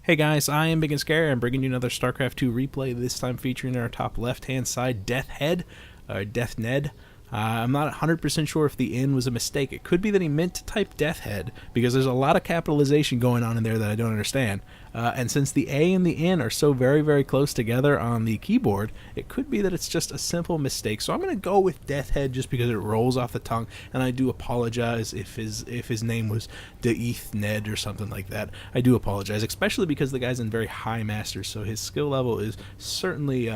Hey guys, I am Ibigandscary. I'm bringing you another StarCraft 2 replay, this time featuring our top left-hand side dEATHeND, dEATHeND. I'm not 100% sure if the N was a mistake. It could be that he meant to type dEATHeND, because there's a lot of capitalization going on in there that I don't understand. And since the A and the N are so very, very close together on the keyboard, it could be that it's just a simple mistake. So I'm going to go with dEATHeND just because it rolls off the tongue, and I do apologize if his name was dEATHeND or something like that. I do apologize, especially because the guy's in very high masters, so his skill level is certainly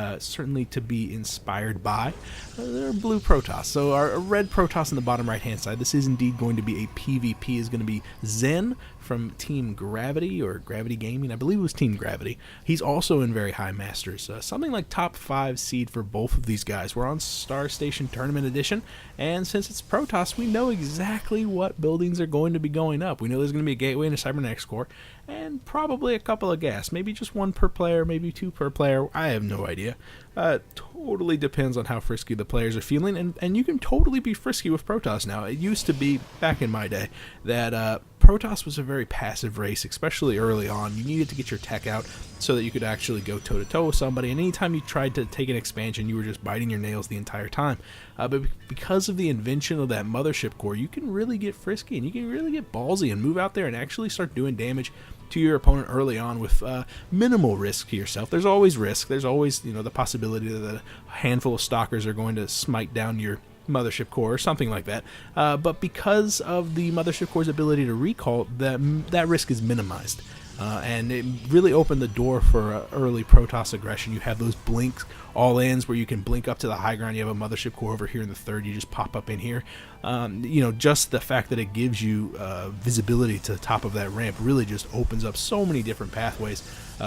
to be inspired by. They're blue Protoss, so our red Protoss on the bottom right hand side. This is indeed going to be a PvP. Is going to be Zen from Team Gravity or Gravity Gaming. I believe it was Team Gravity. He's also in very high masters, something like top 5 seed for both of these guys. We're on Star Station Tournament Edition, and since it's Protoss, we know exactly what buildings are going to be going up. We know there's going to be a gateway and a cybernetics core, and probably a couple of gas, maybe just one per player, maybe 2 per player. I have no idea. Totally depends on how frisky the players are feeling, and you can totally be frisky with Protoss now. It used to be, back in my day, that Protoss was a very passive race, especially early on. You needed to get your tech out so that you could actually go toe-to-toe with somebody, and anytime you tried to take an expansion, you were just biting your nails the entire time. But because of the invention of that mothership core, you can really get frisky, and you can really get ballsy and move out there and actually start doing damage to your opponent early on with minimal risk to yourself. There's always risk. There's always, the possibility that a handful of stalkers are going to smite down your mothership core or something like that. But because of the mothership core's ability to recall, that risk is minimized. And it really opened the door for early Protoss aggression. You have those blinks all-ins where you can blink up to the high ground. You have a mothership core over here in the third. You just pop up in here. Just the fact that it gives you visibility to the top of that ramp really just opens up so many different pathways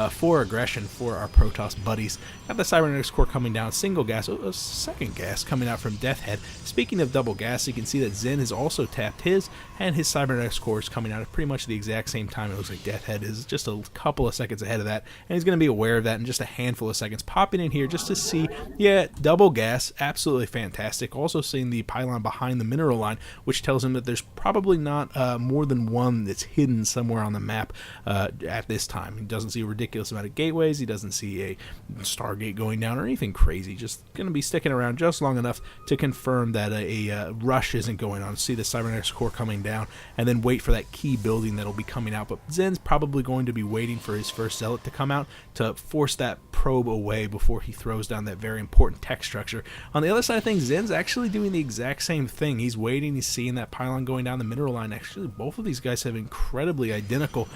for aggression for our Protoss buddies. Got the cybernetics core coming down, single gas, a second gas coming out from dEATHeND. Speaking of double gas, you can see that Zen has also tapped his, and his cybernetics core is coming out at pretty much the exact same time. It looks like dEATHeND is just a couple of seconds ahead of that, and he's going to be aware of that in just a handful of seconds. Popping in here just to see, yeah, double gas, absolutely fantastic. Also seeing the pylon behind the mineral line, which tells him that there's probably not more than one that's hidden somewhere on the map at this time. He doesn't see a ridiculous amount of gateways. He doesn't see a Stargate going down or anything crazy. Just going to be sticking around just long enough to confirm that a rush isn't going on. See the cybernetics core coming down, and then wait for that key building that'll be coming out. But Zen's probably going to be waiting for his first zealot to come out to force that probe away before he throws down that very important tech structure. On the other side of things, Zen's actually doing the exact same thing. He's waiting, he's seeing that pylon going down the mineral line. Actually, both of these guys have incredibly identical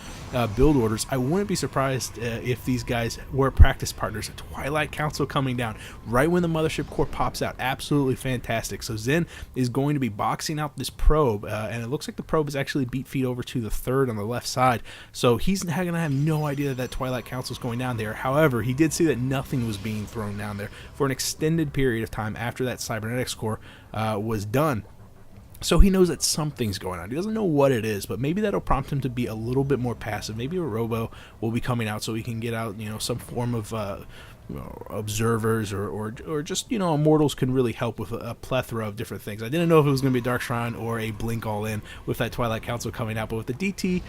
build orders. I wouldn't be surprised if these guys were practice partners. A Twilight Council coming down right when the mothership core pops out. Absolutely fantastic. So Zen is going to be boxing out this probe, and it looks like the probe is actually beat feet over to the third on the left side. So he's going to have no idea that Twilight Council is going down there. However, he did see that nothing was being thrown down there for an extended period of time after that cybernetics core was done. So he knows that something's going on. He doesn't know what it is, but maybe that'll prompt him to be a little bit more passive. Maybe a robo will be coming out so he can get out, some form of observers or just, immortals can really help with a plethora of different things. I didn't know if it was going to be a Dark Shrine or a Blink all-in with that Twilight Council coming out, but with the DTs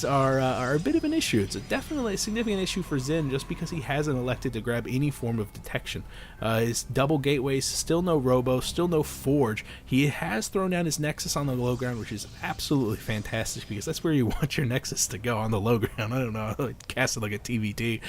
are a bit of an issue. It's definitely a significant issue for Zen just because he hasn't elected to grab any form of detection. His double gateways, still no robo, still no forge. He has thrown down his nexus on the low ground, which is absolutely fantastic because that's where you want your nexus to go, on the low ground. I don't know, I cast it like a TVT,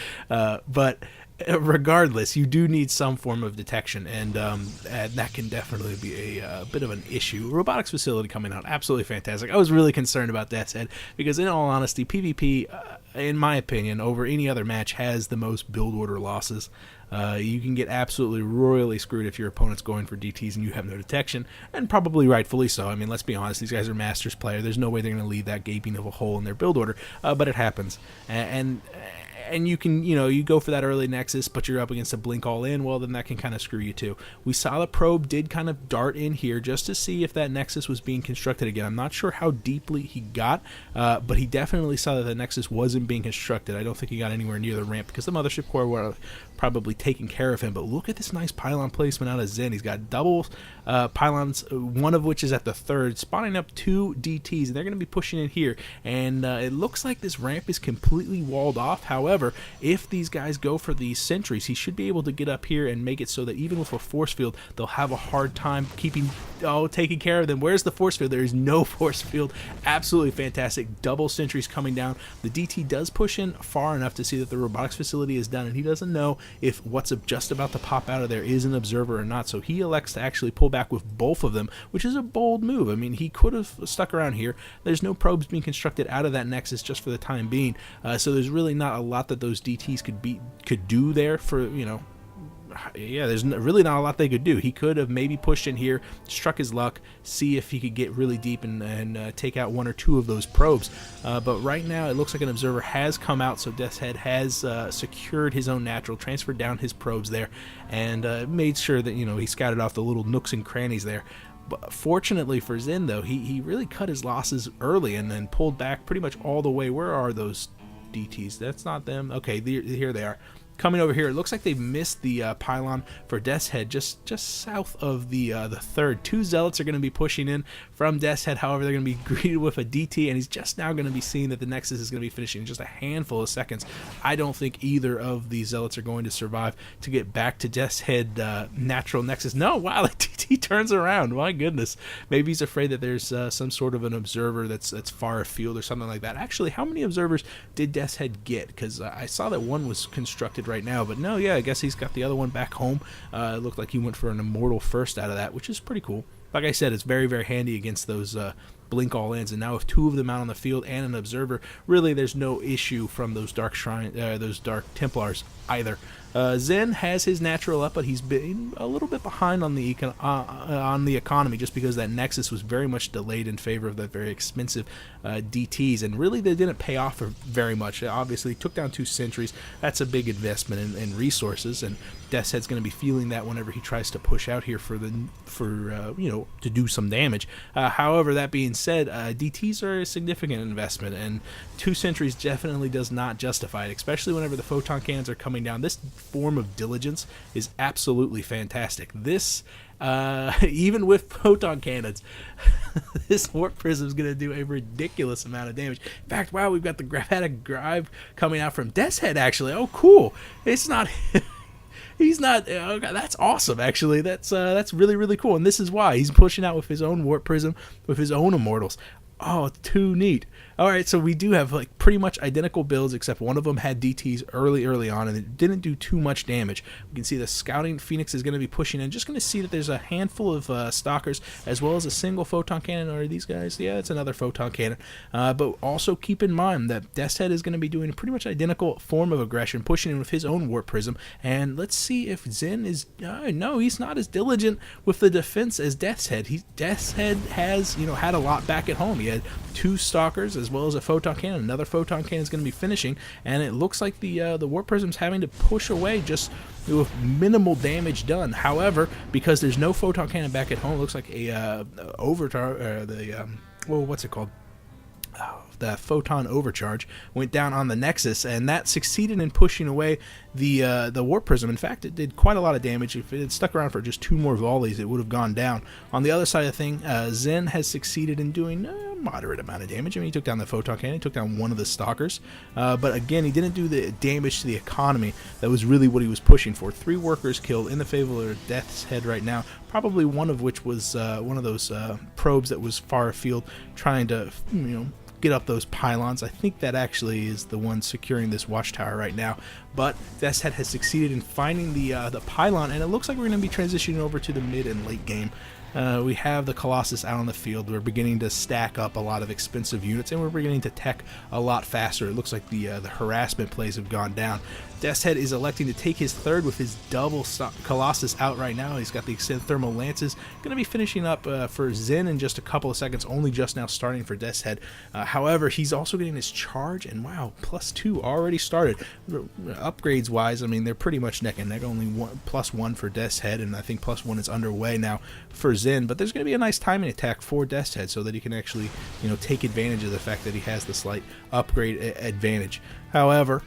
but regardless, you do need some form of detection, and that can definitely be a bit of an issue. Robotics facility coming out, absolutely fantastic. I was really concerned about that said, because in all honesty, PvP, in my opinion, over any other match, has the most build order losses. You can get absolutely royally screwed if your opponent's going for DTs and you have no detection, and probably rightfully so. I mean, let's be honest, these guys are Masters player. There's no way they're going to leave that gaping of a hole in their build order, but it happens. And and you can, you go for that early Nexus, but you're up against a Blink all in, well, then that can kind of screw you too. We saw the probe did kind of dart in here just to see if that Nexus was being constructed again. I'm not sure how deeply he got, but he definitely saw that the Nexus wasn't being constructed. I don't think he got anywhere near the ramp because the Mothership Core were probably taking care of him. But look at this nice pylon placement out of Zen. He's got double pylons, one of which is at the third, spawning up 2 DTs, and they're going to be pushing in here. And it looks like this ramp is completely walled off. However, if these guys go for these sentries, he should be able to get up here and make it so that even with a force field, they'll have a hard time taking care of them. Where's the force field? There is no force field. Absolutely fantastic. Double sentries coming down. The DT does push in far enough to see that the robotics facility is done, and he doesn't know if what's just about to pop out of there is an observer or not, so he elects to actually pull back with both of them, which is a bold move. I mean, he could have stuck around here. There's no probes being constructed out of that Nexus just for the time being, so there's really not a lot that those DTs could do there for, yeah, there's really not a lot they could do. He could have maybe pushed in here, struck his luck, see if he could get really deep and take out 1 or 2 of those probes. But right now, it looks like an observer has come out, so Death's Head has secured his own natural, transferred down his probes there, and made sure that, he scouted off the little nooks and crannies there. But fortunately for Zen, though, he really cut his losses early and then pulled back pretty much all the way. Where are those DTs? That's not them. Okay, here they are. Coming over here, it looks like they've missed the pylon for Death's Head, just south of the third. 2 Zealots are going to be pushing in from Death's Head. However, they're going to be greeted with a DT, and he's just now going to be seeing that the Nexus is going to be finishing in just a handful of seconds. I don't think either of these Zealots are going to survive to get back to Death's Head natural Nexus. No, wow, the DT turns around. My goodness. Maybe he's afraid that there's some sort of an observer that's far afield or something like that. Actually, how many observers did Death's Head get? Because I saw that one was constructed right now, but no, yeah, I guess he's got the other one back home. It looked like he went for an immortal first out of that, which is pretty cool. Like I said, it's very, very handy against those blink all-ins, and now with 2 of them out on the field and an observer, really there's no issue from those dark Templars either. Zen has his natural up, but he's been a little bit behind on the economy just because that Nexus was very much delayed in favor of the very expensive DTs, and really they didn't pay off for very much. Obviously, took down 2 sentries. That's a big investment in resources, and Death's Head's going to be feeling that whenever he tries to push out here to do some damage. However, that being said, DTs are a significant investment, and 2 sentries definitely does not justify it, especially whenever the photon cannons are coming down. This form of diligence is absolutely fantastic. This, even with photon cannons, this warp prism is going to do a ridiculous amount of damage. In fact, wow, we've got the Grav coming out from Death's Head, actually. Oh, cool. It's not... He's not. Okay, that's awesome. Actually, that's really, really cool. And this is why he's pushing out with his own warp prism, with his own immortals. Oh, too neat. All right, so we do have like pretty much identical builds, except one of them had DTs early on, and it didn't do too much damage. We can see the scouting Phoenix is going to be pushing in. Just going to see that there's a handful of stalkers, as well as a single photon cannon. Or are these guys? Yeah, it's another photon cannon. But also keep in mind that Death's Head is going to be doing a pretty much identical form of aggression, pushing in with his own warp prism. And let's see if Zen is... no, he's not as diligent with the defense as Death's Head. Death's Head has, had a lot back at home. He had 2 stalkers as well as a photon cannon. Another photon cannon is going to be finishing, and it looks like the warp prism's having to push away just with minimal damage done. However, because there's no photon cannon back at home, it looks like a what's it called? The photon overcharge went down on the Nexus, and that succeeded in pushing away the warp prism. In fact, it did quite a lot of damage. If it had stuck around for just 2 more volleys, it would have gone down. On the other side of the thing, Zen has succeeded in doing a moderate amount of damage. I mean, he took down the photon cannon, he took down one of the stalkers, but again, he didn't do the damage to the economy. That was really what he was pushing for. 3 workers killed in the favor of Death's Head right now, probably one of which was one of those probes that was far afield trying to, get up those pylons. I think that actually is the one securing this watchtower right now. But Death's Head has succeeded in finding the pylon, and it looks like we're going to be transitioning over to the mid and late game. we have the Colossus out on the field. We're beginning to stack up a lot of expensive units, and we're beginning to tech a lot faster. It looks like the harassment plays have gone down. Death's Head is electing to take his third with his double Colossus out right now. He's got the extended thermal lances. Going to be finishing up for Zen in just a couple of seconds, only just now starting for Death's Head. However, he's also getting his charge, and wow, +2 already started. Upgrades wise, I mean, they're pretty much neck and neck. Only +1 for Death's Head, and I think +1 is underway now for Zen. But there's going to be a nice timing attack for Death's Head so that he can actually, take advantage of the fact that he has the slight upgrade advantage. However,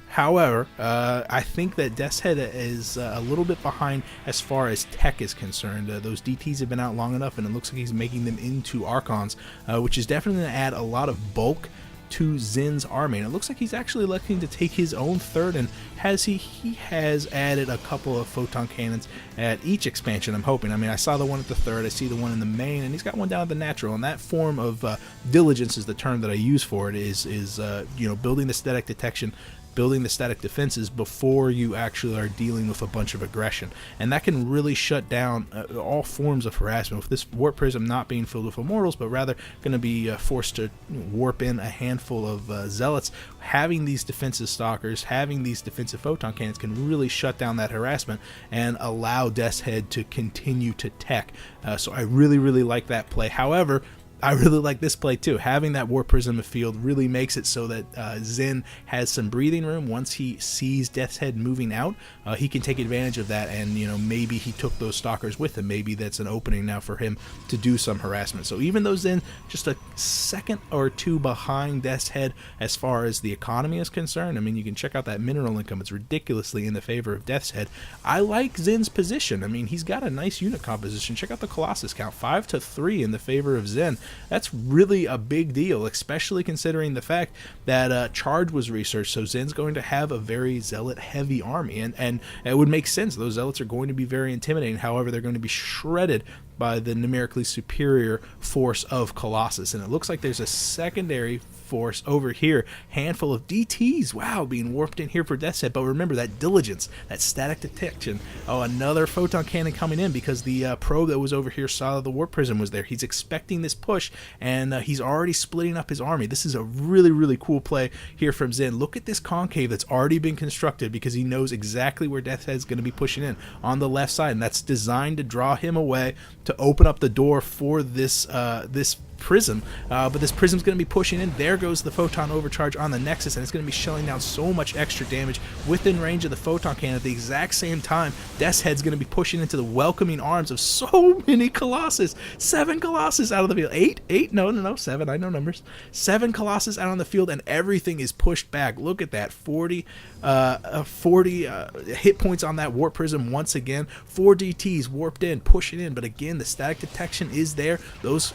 I think that Death's Head is a little bit behind as far as tech is concerned. Those DTs have been out long enough, and it looks like he's making them into Archons, which is definitely going to add a lot of bulk to Zen's army. And it looks like he's actually electing to take his own third, and he has added a couple of photon cannons at each expansion, I'm hoping. I mean, I saw the one at the third, I see the one in the main, and he's got one down at the natural, and that form of diligence is the term that I use for it, is building the static detection, building the static defenses before you actually are dealing with a bunch of aggression, and that can really shut down all forms of harassment. With this warp prism not being filled with immortals, but rather going to be forced to warp in a handful of zealots, having these defensive stalkers, having these defensive photon cannons can really shut down that harassment and allow Death's Head to continue to tech. So I really like that play. However, I really like this play too. Having that Warp Prism field really makes it so that Zen has some breathing room. Once he sees Death's Head moving out, he can take advantage of that, and maybe he took those stalkers with him. Maybe that's an opening now for him to do some harassment. So even though Zen just a second or two behind Death's Head as far as the economy is concerned, I mean, you can check out that mineral income. It's ridiculously in the favor of Death's Head. I like Zen's position. I mean, he's got a nice unit composition. Check out the Colossus count, 5-3 in the favor of Zen. That's really a big deal, especially considering the fact that Charge was researched, so Zen's going to have a very zealot-heavy army, and it would make sense. Those zealots are going to be very intimidating. However, they're going to be shredded by the numerically superior force of Colossus, and it looks like there's a secondary force over here, handful of DTs, wow, being warped in here for Death's Head. But remember that diligence, that static detection. Oh, another photon cannon coming in because the probe that was over here saw that the warp prism was there. He's expecting this push, and he's already splitting up his army. This is a really cool play here from Zen. Look at this concave that's already been constructed because he knows exactly where Death's Head is going to be pushing in on the left side, and that's designed to draw him away, to open up the door for this prism, but this prism's going to be pushing in. There goes the photon overcharge on the Nexus, and it's going to be shelling down so much extra damage within range of the photon cannon. At the exact same time, Death's Head's going to be pushing into the welcoming arms of so many Colossus. 7 Colossus out of the field. 8? No, 7. I know numbers. 7 Colossus out on the field, and everything is pushed back. Look at that. 40 hit points on that warp prism once again. 4 DTs warped in, pushing in, but again, the static detection is there. Those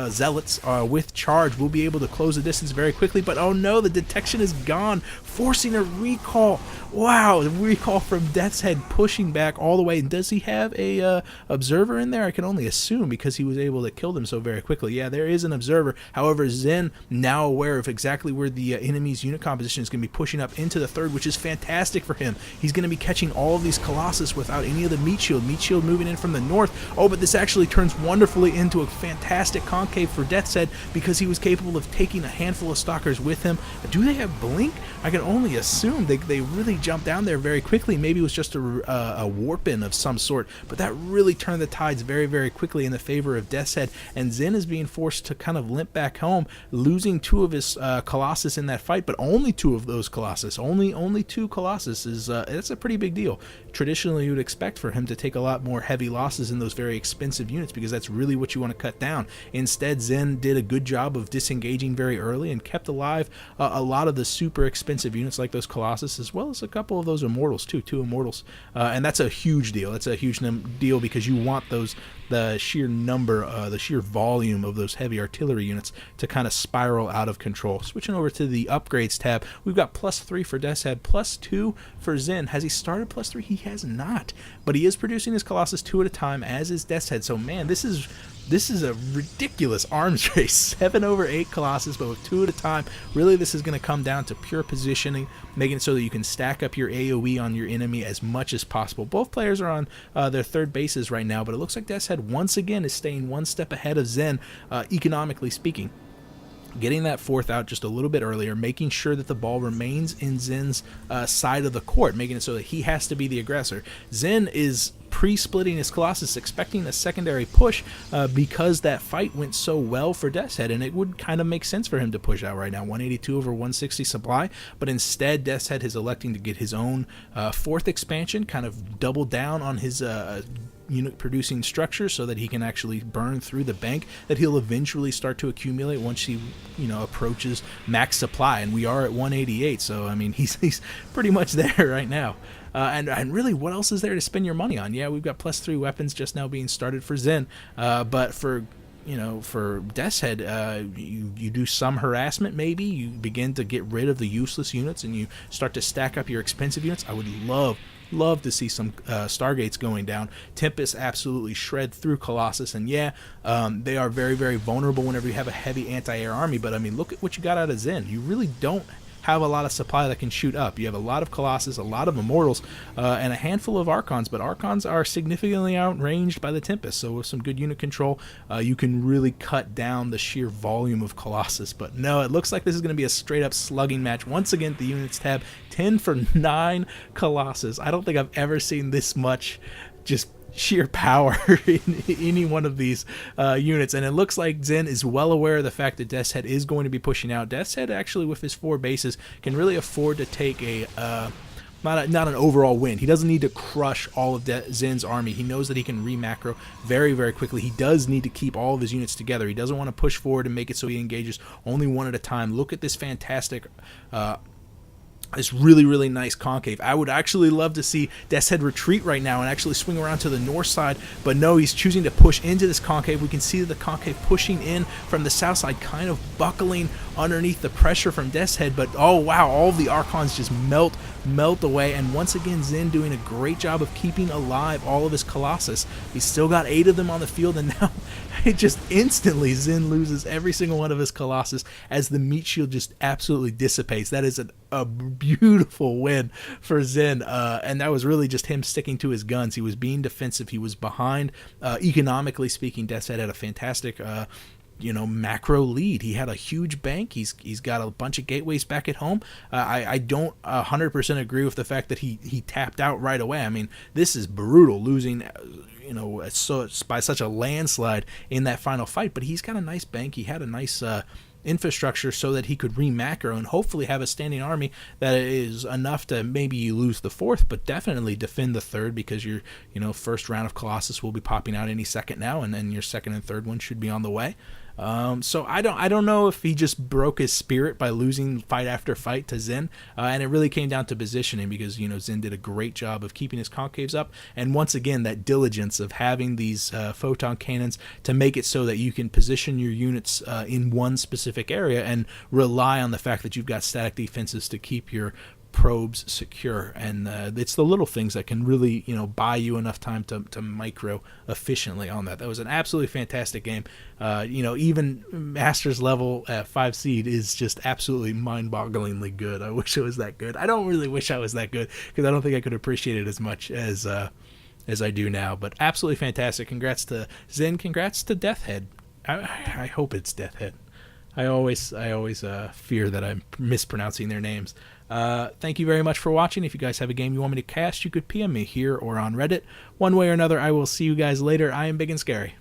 zealots with charge will be able to close the distance very quickly, but oh no, the detection is gone, forcing a recall. Wow, the recall from Death's Head, pushing back all the way. And does he have a observer in there? I can only assume, because he was able to kill them so very quickly. Yeah, there is an observer. However, Zen, now aware of exactly where the enemy's unit composition is going to be pushing up into the third, which is fantastic for him. He's going to be catching all of these Colossus without any of the meat shield. Meat shield moving in from the north. Oh, but this actually turns wonderfully into a fantastic concave for Death's Head, because he was capable of taking a handful of stalkers with him. Do they have blink? I can only assume they really jumped down there very quickly. Maybe it was just a warp-in of some sort, but that really turned the tides very quickly in the favor of Death's Head, and Zen is being forced to kind of limp back home, losing 2 of his Colossus in that fight, but only 2 of those Colossus. Only 2 Colossus is that's a pretty big deal. Traditionally, you would expect for him to take a lot more heavy losses in those very expensive units, because that's really what you want to cut down. Instead, Zen did a good job of disengaging very early and kept alive a lot of the super expensive units like those Colossus, as well as a couple of those Immortals too, 2 Immortals, and that's a huge deal. That's a huge deal, because you want the sheer number, the sheer volume of those heavy artillery units to kind of spiral out of control. Switching over to the upgrades tab, we've got +3 for Death's Head, +2 for Zen. Has he started +3? He has not, but he is producing his Colossus 2 at a time, as is Death's Head. So man, this is a ridiculous arms race. 7 over 8 Colossus, but with 2 at a time. Really, this is going to come down to pure positioning, making it so that you can stack up your AoE on your enemy as much as possible. Both players are on their third bases right now, but it looks like Death's Head Head once again is staying one step ahead of Zen, economically speaking. Getting that fourth out just a little bit earlier, making sure that the ball remains in Zen's side of the court, making it so that he has to be the aggressor. Zen is pre-splitting his Colossus, expecting a secondary push because that fight went so well for Death's Head, and it would kind of make sense for him to push out right now, 182 over 160 supply, but instead Death's Head is electing to get his own fourth expansion, kind of double down on his unit producing structure so that he can actually burn through the bank that he'll eventually start to accumulate once he approaches max supply, and we are at 188, so I mean he's pretty much there right now. And really, what else is there to spend your money on? Yeah, we've got +3 weapons just now being started for Zen, but for Death's Head, you do some harassment, maybe. You begin to get rid of the useless units, and you start to stack up your expensive units. I would love to see some Stargates going down. Tempest absolutely shred through Colossus, and yeah, they are very, very vulnerable whenever you have a heavy anti-air army, but I mean, look at what you got out of Zen. You really don't have a lot of supply that can shoot up. You have a lot of Colossus, a lot of Immortals, and a handful of Archons, but Archons are significantly outranged by the Tempest, so with some good unit control, you can really cut down the sheer volume of Colossus. But no, it looks like this is going to be a straight-up slugging match. Once again, the units tab, 10 for 9 Colossus. I don't think I've ever seen this much just sheer power in any one of these units, and it looks like Zen is well aware of the fact that Death's Head is going to be pushing out. Death's Head actually, with his 4 bases, can really afford to take a not an overall win. He doesn't need to crush all of Zen's army. He knows that he can re-macro very, very quickly. He does need to keep all of his units together. He doesn't want to push forward and make it so he engages only one at a time. Look at this fantastic this really, really nice concave. I would actually love to see Death's Head retreat right now and actually swing around to the north side, but no, he's choosing to push into this concave. We can see that the concave pushing in from the south side, kind of buckling underneath the pressure from Death's Head, but oh wow, all of the Archons just melt away, and once again Zen doing a great job of keeping alive all of his Colossus. He's still got 8 of them on the field, and now it just instantly Zen loses every single one of his Colossus as the meat shield just absolutely dissipates. That is a beautiful win for Zen, and that was really just him sticking to his guns. He was being defensive. He was behind. Economically speaking, Death's Head had a fantastic macro lead. He had a huge bank. He's got a bunch of gateways back at home. I don't 100% agree with the fact that he tapped out right away. I mean, this is brutal, losing so by such a landslide in that final fight, but he's got a nice bank. He had a nice infrastructure so that he could re-macro and hopefully have a standing army that is enough to maybe you lose the 4th, but definitely defend the 3rd, because your first round of Colossus will be popping out any second now, and then your 2nd and 3rd one should be on the way. So I don't know if he just broke his spirit by losing fight after fight to Zen, and it really came down to positioning, because Zen did a great job of keeping his concaves up, and once again that diligence of having these photon cannons to make it so that you can position your units in one specific area and rely on the fact that you've got static defenses to keep your probes secure. And it's the little things that can really buy you enough time to micro efficiently on that. That was an absolutely fantastic game. Even Masters level at 5 seed is just absolutely mind-bogglingly good. I wish it was that good. I don't really wish I was that good, because I don't think I could appreciate it as much as I do now. But absolutely fantastic. Congrats to Zen. Congrats to Death's Head. I hope it's Death's Head. I always fear that I'm mispronouncing their names. Thank you very much for watching. If you guys have a game you want me to cast, you could PM me here or on Reddit. One way or another, I will see you guys later. I am Ibigandscary.